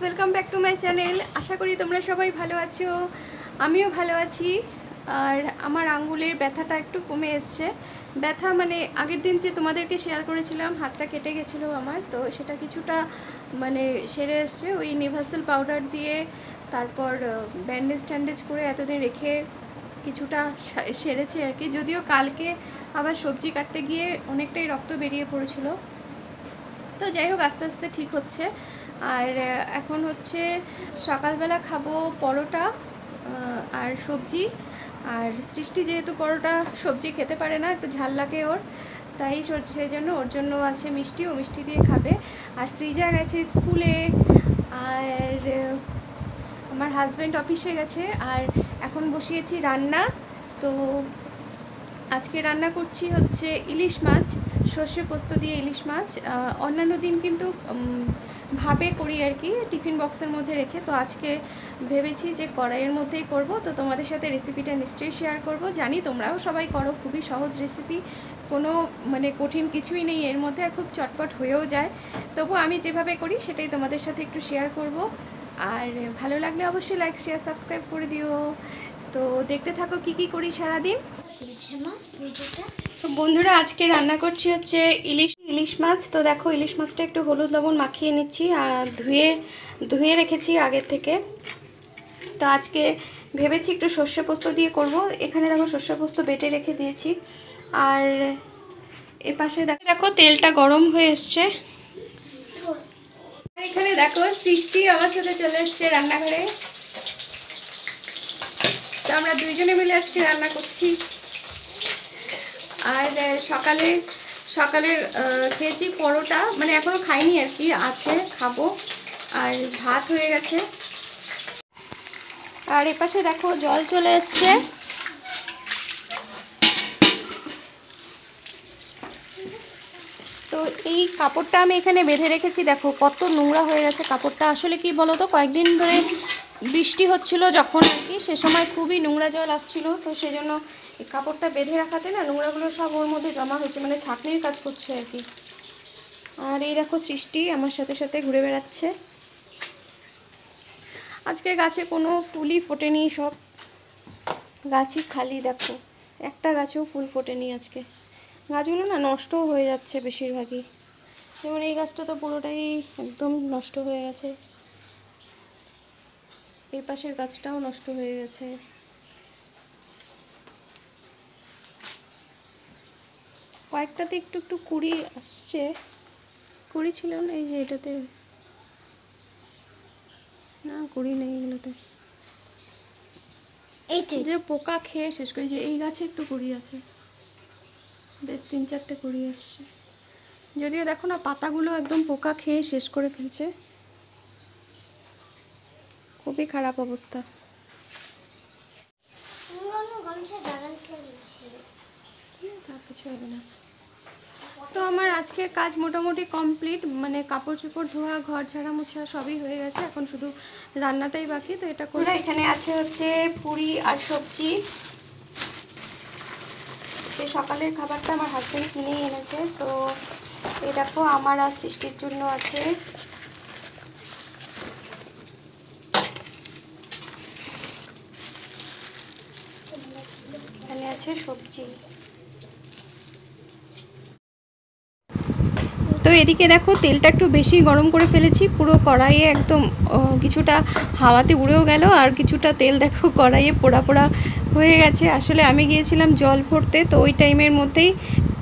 Welcome back to my channel. আশা করি তোমরা সবাই ভালো আছো, আমিও ভালো আছি। আর আমার আঙ্গুলের ব্যথাটা একটু কমে এসছে। ব্যথা মানে আগের দিন যে তোমাদেরকে শেয়ার করেছিলাম হাতটা কেটে গেছিলো আমার, তো সেটা কিছুটা মানে সেরে এসছে ওই ইউনিভার্সাল পাউডার দিয়ে, তারপর ব্যান্ডেজ ট্যান্ডেজ করে এতদিন রেখে কিছুটা সেরেছে আর কি। যদিও কালকে আবার সবজি কাটতে গিয়ে অনেকটাই রক্ত বেরিয়ে পড়েছিল, তো যাই হোক আস্তে আস্তে ঠিক হচ্ছে। আর এখন হচ্ছে সকালবেলা খাবো পরোটা আর সবজি। আর সৃষ্টি যেহেতু পরোটা সবজি খেতে পারে না, একটু ঝাল লাগে ওর, তাই সেই জন্য ওর জন্য আছে মিষ্টি, ও মিষ্টি দিয়ে খাবে। আর সৃজা গেছে স্কুলে, আর আমার হাজব্যান্ড অফিসে গেছে। আর এখন বসিয়েছি রান্না। তো আজকে রান্না করছি হচ্ছে ইলিশ মাছ, সর্ষে পোস্ত দিয়ে ইলিশ মাছ। অন্যান্য দিন কিন্তু ভাবে করি আর কি, টিফিন বক্সের মধ্যে রেখে। তো আজকে ভেবেছি যে কড়াইয়ের মধ্যেই করব, তো তোমাদের সাথে রেসিপিটা নিশ্চয়ই শেয়ার করব। জানি তোমরাও সবাই করো, খুবই সহজ রেসিপি, কোনো মানে কঠিন কিছুই নেই এর মধ্যে, আর খুব চটপট হয়েও যায়। তবু আমি যেভাবে করি সেটাই তোমাদের সাথে একটু শেয়ার করব। আর ভালো লাগলে অবশ্যই লাইক শেয়ার সাবস্ক্রাইব করে দিও। তো দেখতে থাকো কি কি করি সারাদিন। তো বন্ধুরা, আজকে রান্না করছি হচ্ছে ইলিশ মাছ। তো দেখো ইলিশ মাছটা একটু হলুদ লবণ মাখিয়ে নিচ্ছি, আর ধুয়ে রেখেছি আগের থেকে। তো আজকে ভেবেছি একটু সর্ষে পোস্ত দিয়ে করব। এখানে দেখো সর্ষে পোস্ত বেটে রেখে দিয়েছি। আর এ পাশে দেখো তেলটা গরম হয়ে এসছে। এখানে দেখো সৃষ্টি আমার সাথে চলে এসছে রান্নাঘরে। তো আমরা দুইজনে মিলে আজকে রান্না করছি। আর সকালের খেয়েছি পরোটা, মানে এখনো খাইনি আর কি, আছে খাবো। আর ভাত হয়ে গেছে। আর এপাশে দেখো জল চলে এসছে। তো এই কাপড়টা আমি এখানে বেঁধে রেখেছি, দেখো কত নোংরা হয়ে গেছে কাপড়টা। আসলে কি বলতো, কয়েকদিন ধরে বৃষ্টি হচ্ছিল যখন আর কি, সে সময় খুবই নোংরা জল আসছিল। তো সেজন্য এই কাপড়টা বেঁধে রাখাতে না নোংরাগুলো সব ওর মধ্যে জমা হচ্ছে, মানে ছাঁকনির কাজ করছে আর কি। আর এই দেখো সৃষ্টি আমার সাথে সাথে ঘুরে বেড়াচ্ছে। আজকে গাছে কোনো ফুলই ফোটেনি, সব গাছই খালি। দেখো একটা গাছেও ফুল ফোটেনি আজকে। গাছগুলো না নষ্টও হয়ে যাচ্ছে বেশিরভাগই, যেমন এই গাছটা তো পুরোটাই একদম নষ্ট হয়ে গেছে। এই পাশের গাছটাও নষ্ট হয়ে গেছে। কয়েকটাতে একটু একটু কুড়ি আসছে, কুড়ি ছিল না, এই যে এটাতে না কুড়ি নেই, এগুলোতে যে পোকা খেয়ে শেষ করে। যে এই গাছে একটু কুড়ি আছে, বেশ 3-4টে কুড়ি আসছে। যদিও দেখো না পাতাগুলো একদম পোকা খেয়ে শেষ করে ফেলছে, খুবই খারাপ অবস্থা। কিছু হবে না। তো আমার আজকের কাজ মোটামুটি কমপ্লিট, মানে কাপড় চোপড় ধোয়া, ঘর ঝাড়া মোছা সবই হয়ে গেছে। এখন শুধু রান্নাটাই বাকি। তো এটা করে এখানে আছে হচ্ছে পুরি আর সবজি। এই সকালের খাবারটা আমার হাজবেন্ড কিনেই এনেছে। তো এই দেখো আমার আর সৃষ্টির জন্য আছে এখানে আছে সবজি। তো এদিকে দেখো তেলটা একটু বেশি গরম করে ফেলেছি, পুরো কড়াইয়ে একদম কিছুটা হাওয়াতে উড়েও গেল, আর কিছুটা তেল দেখো কড়াইয়ে পোড়া পোড়া হয়ে গেছে। আসলে আমি গিয়েছিলাম জল ভরতে, তো ওই টাইমের মধ্যেই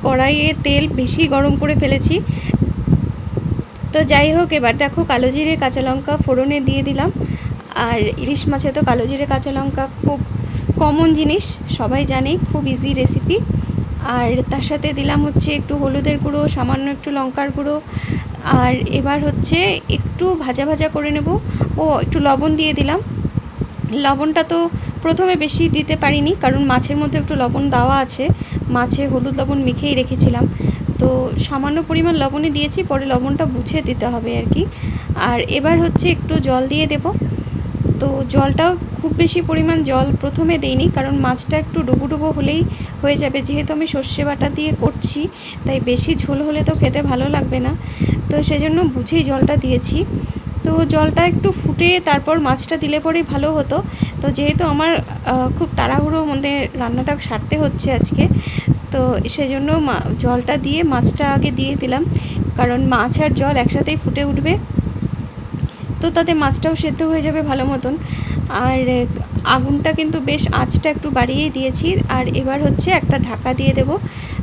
কড়াইয়ে তেল বেশি গরম করে ফেলেছি। তো যাই হোক, এবার দেখো কালো জিরে কাঁচা লঙ্কা ফোড়নে দিয়ে দিলাম। আর ইলিশ মাছে তো কালো জিরে কাঁচা লঙ্কা খুব কমন জিনিস, সবাই জানে, খুব ইজি রেসিপি। আর তার সাথে দিলাম হচ্ছে একটু হলুদের গুঁড়ো, সামান্য একটু লঙ্কার গুঁড়ো। আর এবার হচ্ছে একটু ভাজা ভাজা করে নেব। ও একটু লবণ দিয়ে দিলাম। লবণটা তো প্রথমে বেশি দিতে পারিনি, কারণ মাছের মধ্যে একটু লবণ দেওয়া আছে, মাছে হলুদ লবণ মেখেই রেখেছিলাম। তো সামান্য পরিমাণ লবণই দিয়েছি, পরে লবণটা বুঝে দিতে হবে আর কি। আর এবার হচ্ছে একটু জল দিয়ে দেব। তো জলটাও খুব বেশি পরিমাণ জল প্রথমে দেইনি, কারণ মাছটা একটু ডুবো ডুবো হলেই হয়ে যাবে। যেহেতু আমি সর্ষে বাটা দিয়ে করছি, তাই বেশি ঝোল হলে তো খেতে ভালো লাগবে না, তো সেজন্য বুঝেই জলটা দিয়েছি। তো জলটা একটু ফুটে তারপর মাছটা দিলে পরেই ভালো হতো। তো যেহেতু আমার খুব তাড়াহুড়ো মধ্যে রান্নাটা সারতে হচ্ছে আজকে, তো সেজন্য জলটা দিয়ে মাছটা আগে দিয়ে দিলাম, কারণ মাছ আর জল একসাথেই ফুটে উঠবে, তো তাতে মাছটাও সেদ্ধ হয়ে যাবে ভালো মতন। আর আগুনটা কিন্তু বেশ আঁচটা একটু বাড়িয়েই দিয়েছি। আর এবার হচ্ছে একটা ঢাকা দিয়ে দেব।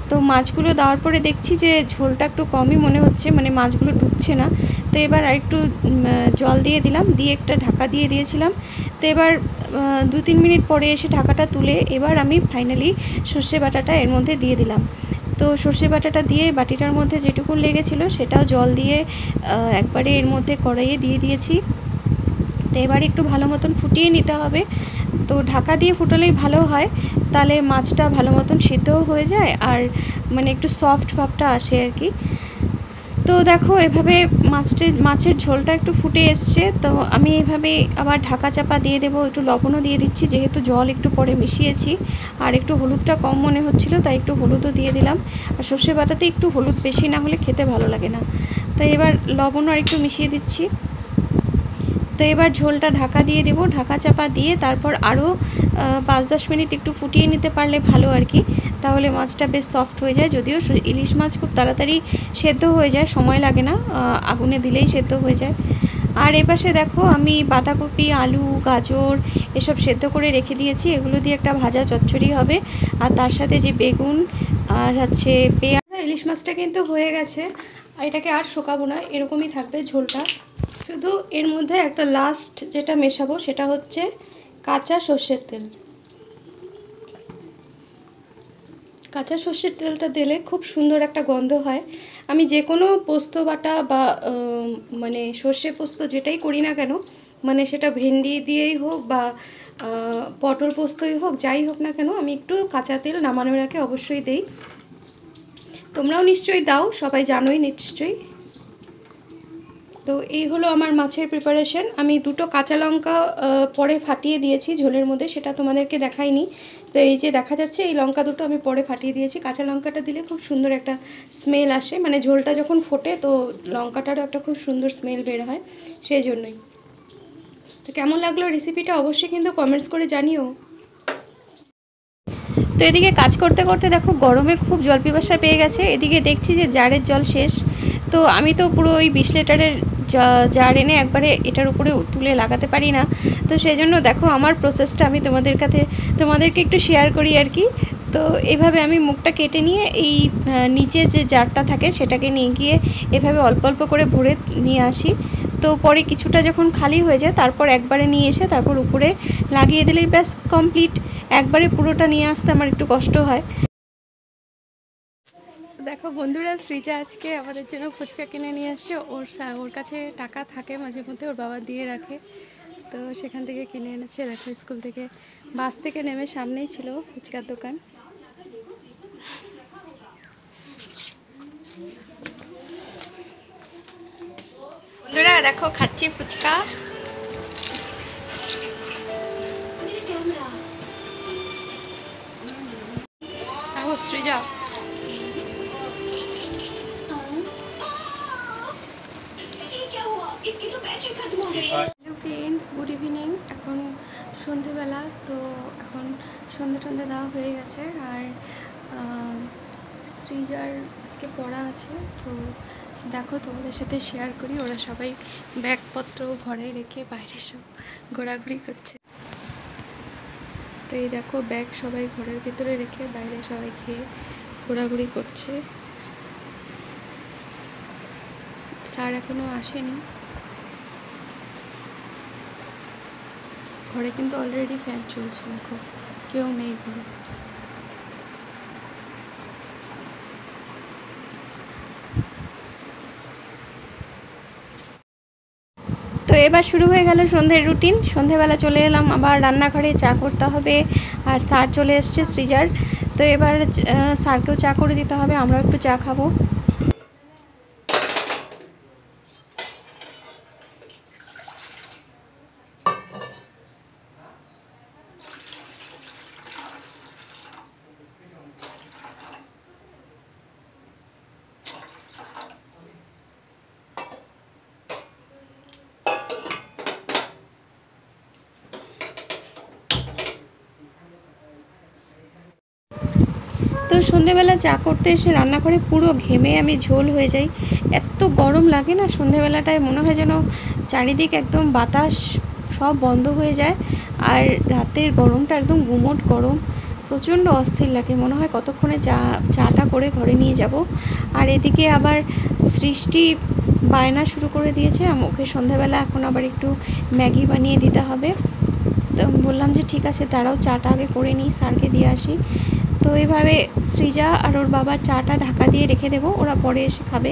তো মাছগুলো দেওয়ার পরে দেখছি যে ঝোলটা একটু কমই মনে হচ্ছে, মানে মাছগুলো ডুবছে না। তো এবার আর একটু জল দিয়ে দিলাম, দিয়ে একটা ঢাকা দিয়ে দিয়েছিলাম। তো এবার 2-3 মিনিট পরে এসে ঢাকাটা তুলে এবার আমি ফাইনালি সর্ষে বাটাটা এর মধ্যে দিয়ে দিলাম। তো সর্ষে বাটাটা দিয়ে বাটিটার মধ্যে যেটুকু লেগেছিল সেটাও জল দিয়ে একবারে এর মধ্যে কড়াইয়ে দিয়ে দিয়েছি। তো এবার একটু ভালো মতন ফুটিয়ে নিতে হবে। তো ঢাকা দিয়ে ফুটালেই ভালো হয়, তাহলে মাছটা ভালো মতন সিদ্ধও হয়ে যায় আর মানে একটু সফট ভাবটা আসে আর কি। তো দেখো এভাবে মাছের ঝোলটা একটু ফুটে এসছে। তো আমি এভাবে আবার ঢাকা চাপা দিয়ে দেবো, একটু লবণও দিয়ে দিচ্ছি যেহেতু জল একটু পরে মিশিয়েছি। আর একটু হলুদটা কম মনে হচ্ছিল তাই একটু হলুদও দিয়ে দিলাম। আর সর্ষে বাটাতে একটু হলুদ বেশি না হলে খেতে ভালো লাগে না। তাই এবার লবণও আর একটু মিশিয়ে দিচ্ছি। তো এবার ঝোলটা ঢাকা দিয়ে দেবো, ঢাকা চাপা দিয়ে তারপর আরও 5-10 মিনিট একটু ফুটিয়ে নিতে পারলে ভালো আর কি, তাহলে মাছটা বেশ সফট হয়ে যায়। যদিও ইলিশ মাছ খুব তাড়াতাড়ি সেদ্ধ হয়ে যায়, সময় লাগে না, আগুনে দিলেই সেদ্ধ হয়ে যায়। আর এপাশে দেখো আমি বাঁধাকপি, আলু, গাজর এসব সেদ্ধ করে রেখে দিয়েছি, এগুলো দিয়ে একটা ভাজা চচ্চড়ি হবে। আর তার সাথে যে বেগুন আর হচ্ছে পেঁয়াজ। ইলিশ মাছটা কিন্তু হয়ে গেছে, এটাকে আর শোকাবো না, এরকমই থাকবে ঝোলটা। শুধু এর মধ্যে একটা লাস্ট যেটা মেশাবো সেটা হচ্ছে কাঁচা সর্ষের তেল। কাঁচা সর্ষের তেলটা দিলে খুব সুন্দর একটা গন্ধ হয়। আমি যে কোনো পোস্ত বাটা বা মানে সর্ষে পোস্ত যেটাই করি না কেন, মানে সেটা ভেন্ডি দিয়েই হোক বা পটল পোস্তই হোক, যাই হোক না কেন, আমি একটু কাঁচা তেল নামানোর আগে অবশ্যই দেই। তোমরাও নিশ্চয়ই দাও, সবাই জানোই নিশ্চয়ই। তো এই হলো আমার মাছের প্রিপারেশন। আমি 2টো কাঁচা লঙ্কা পরে ফাটিয়ে দিয়েছি ঝোলের মধ্যে, সেটা তোমাদেরকে দেখাইনি। তো এই যে দেখা যাচ্ছে এই লঙ্কা দুটো আমি পরে ফাটিয়ে দিয়েছি। কাঁচা লঙ্কাটা দিলে খুব সুন্দর একটা স্মেল আসে, মানে ঝোলটা যখন ফোটে তো লঙ্কাটারও একটা খুব সুন্দর স্মেল বের হয়, সেই জন্যই। তো কেমন লাগলো রেসিপিটা অবশ্যই কিন্তু কমেন্টস করে জানিও। তো এদিকে কাজ করতে করতে দেখো গরমে খুব জল পিপাসা পেয়ে গেছে, এদিকে দেখছি যে জারের জল শেষ। তো আমি তো পুরো ওই 20 লিটারের জার এনে একবারে এটার উপরে তুলে লাগাতে পারি না। তো সেই জন্য দেখো আমার প্রসেসটা আমি তোমাদেরকে একটু শেয়ার করি আর কি। তো এভাবে আমি মুখটা কেটে নিয়ে এই নিচে যে জারটা থাকে সেটাকে নিয়ে গিয়ে এভাবে অল্প অল্প করে ভরে নিয়ে আসি। তো পরে কিছুটা যখন খালি হয়ে যায় তারপর একবারে নিয়ে এসে তারপর উপরে লাগিয়ে দিলেই ব্যাস কমপ্লিট। একবারে পুরোটা নিয়ে আসতে আমার একটু কষ্ট হয়। দেখো বন্ধুরা, সৃজা আজকে আমাদের জন্য ফুচকা কিনে নিয়ে আসছে। ওর কাছে টাকা থাকে মাঝে মধ্যে, ওর বাবা দিয়ে রাখে, তো সেখান থেকে কিনে এনেছে। দেখো স্কুল থেকে বাস থেকে নেমে সামনেই ছিল ফুচকার দোকান। বন্ধুরা দেখো খাচ্ছি ফুচকা। Srija hello friends, good evening. এখন সন্ধেবেলা, তো এখন সন্ধে দেওয়া হয়ে গেছে। আর সৃজার আজকে পড়া আছে, তো দেখো তোমাদের সাথে শেয়ার করি। ওরা সবাই ব্যাগপত্র ঘরে রেখে বাইরে সব ঘোরাঘুরি করছে। তো এই দেখো ব্যাগ সবাই ঘরের ভিতরে রেখে বাইরে সবাই খেয়ে ঘোরাঘুরি করছে। স্যার এখনো আসেনি। ঘরে কিন্তু অলরেডি ফ্যান চলছে, দেখো কেউ নেই ঘরে। তো এবার শুরু হয়ে গেল সন্ধ্যের রুটিন। সন্ধেবেলা চলে এলাম আবার রান্নাঘরে, চা করতে হবে। আর স্যার চলে এসছে সৃজার, তো এবার স্যারকেও চা করে দিতে হবে, আমরাও একটু চা খাবো। তো সন্ধেবেলা চা করতে এসে রান্নাঘরে পুরো ঘেমে আমি ঝোল হয়ে যাই। এত গরম লাগে না সন্ধেবেলাটায়, মনে হয় যেন চারিদিক একদম বাতাস সব বন্ধ হয়ে যায়। আর রাতের গরমটা একদম গুমোট গরম, প্রচণ্ড অস্থির লাগে, মনে হয় কতক্ষণে চাটা করে ঘরে নিয়ে যাব। আর এদিকে আবার সৃষ্টি বায়না শুরু করে দিয়েছে, ওকে সন্ধ্যাবেলা এখন আবার একটু ম্যাগি বানিয়ে দিতে হবে। তো বললাম যে ঠিক আছে দাঁড়াও, চাটা আগে করে নিই, স্যারকে দিয়ে আসি। তো এইভাবে সৃজা আর ওর বাবার চাটা ঢাকা দিয়ে রেখে দেবো, ওরা পরে এসে খাবে।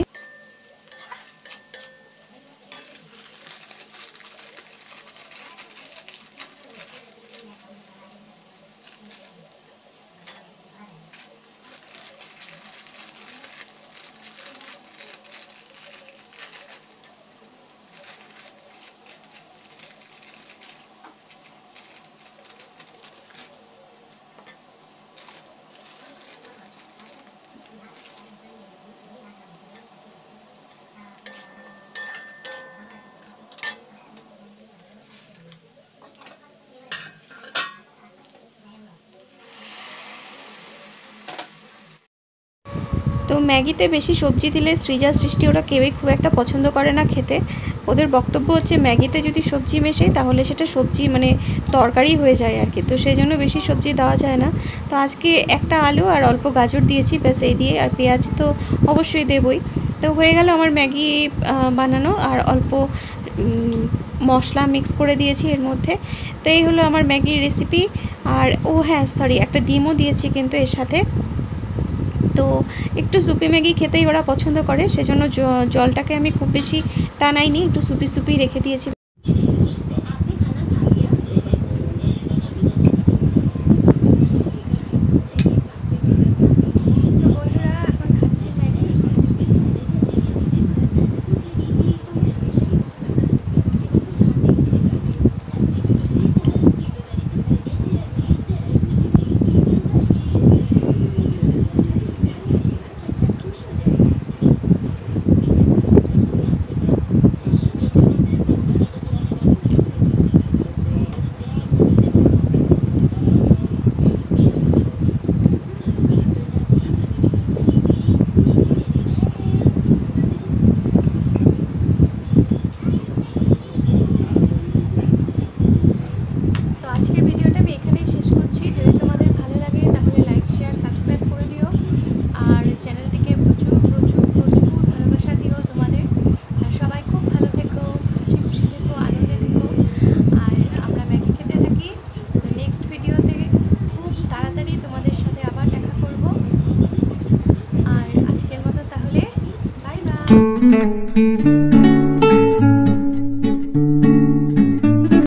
তো ম্যাগিতে বেশি সবজি দিলে সৃজা সৃষ্টি ওরা কেউই খুব একটা পছন্দ করে না খেতে। ওদের বক্তব্য হচ্ছে ম্যাগিতে যদি সবজি মেশাই তাহলে সেটা সবজি মানে তরকারি হয়ে যায় আর কি, তো সেই জন্য বেশি সবজি দেওয়া যায় না। তো আজকে একটা আলু আর অল্প গাজর দিয়েছি ব্যাস, এই দিয়ে, আর পেঁয়াজ তো অবশ্যই দেবই। তো হয়ে গেল আমার ম্যাগি বানানো, আর অল্প মশলা মিক্স করে দিয়েছি এর মধ্যে। তো এই হলো আমার ম্যাগির রেসিপি। আর ও হ্যাঁ সরি, একটা ডিমও দিয়েছি কিন্তু এর সাথে। তো একটু সুপি ম্যাগি খেতেই ওরা পছন্দ করে, সেজন্য জলটাকে আমি খুব বেশি টানাইনি, একটু সুপি সুপি রেখে দিয়েছি। তো আজকের ভিডিওটা আমি এখানেই শেষ করছি। যদি তোমাদের ভালো লাগে তাহলে লাইক শেয়ার সাবস্ক্রাইব করে দিও, আর চ্যানেলটিকে প্রচুর প্রচুর প্রচুর ভালোবাসা দিও তোমাদের। আর সবাই খুব ভালো থেকো, হাসি খুশি থেকো, আনন্দে থেকো, আর আমরা ম্যাগি খেতে থাকি। তো নেক্সট ভিডিওতে খুব তাড়াতাড়ি তোমাদের সাথে আবার দেখা করব। আর আজকের মতো তাহলে বাই বাই।